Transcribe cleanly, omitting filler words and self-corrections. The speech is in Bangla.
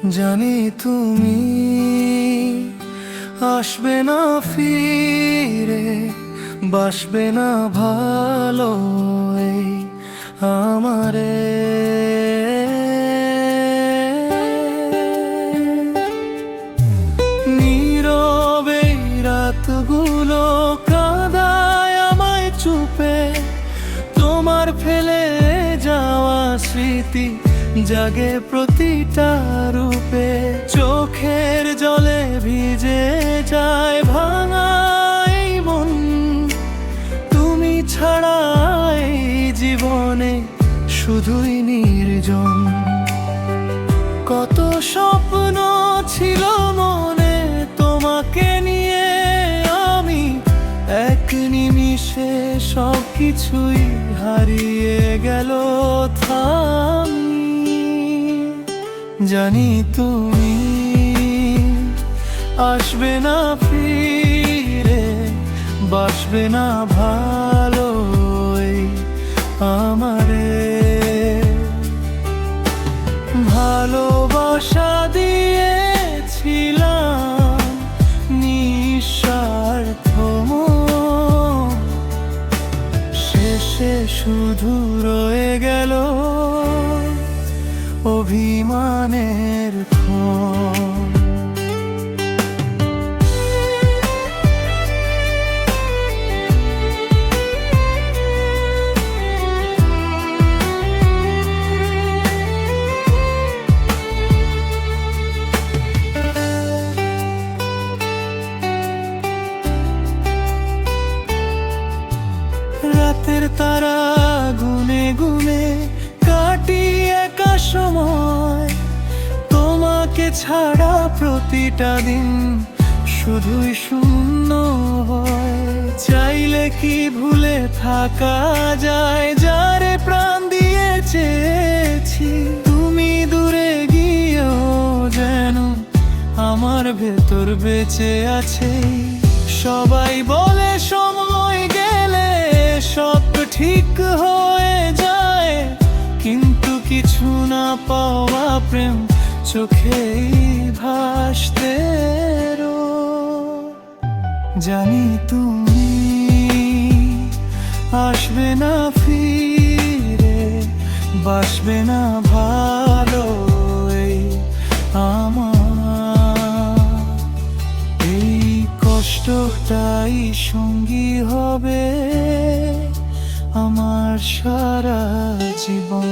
জানি তুমি আসবে না ফিরে, বাসবে না ভালো এই আমারে। নীরবে রাতগুলো কাঁদায় আমায় চুপে, তোমার ফেলে যাওয়া স্মৃতি জাগে প্রতিটা রূপে। চোখের জলে ভিজে যায় ভাঙা এই মন, তুমি ছাড়া এই জীবনে শুধুই নির্জন। কত স্বপ্ন ছিল মনে তোমাকে নিয়ে, আমি এক নিমিষে সব কিছুই হারিয়ে গেল থামি। জানি তুমি আসবে না ফিরে, বাসবে না ভালো এই আমারে। ভালোবাসা দিয়েছিলাম নিঃস্বার্থ মন, শেষে শুধু রয়ে গেল অভিমানের ক্ষণ। রাতের তারা গুনে গুনে কাটি একা সময়, তোমাকে ছাড়া প্রতিটা দিন শুধুই শূন্য হয়। চাইলে কি ভুলে থাকা যায় যারে প্রাণ দিয়ে চেয়েছি, তুমি দূরে গিয়েও যেন আমার ভেতর বেঁচে আছে। সবাই বলে সময় গেলে সব ঠিক হয়ে যায়, কিন্তু কিছু না পাওয়া প্রেম চোখেই ভাসতে রয়। জানি তুমি আসবে না ফিরে, বাসবে না ভালো এই আমার। এই কষ্টটাই সঙ্গী হবে আমার সারা জীবন।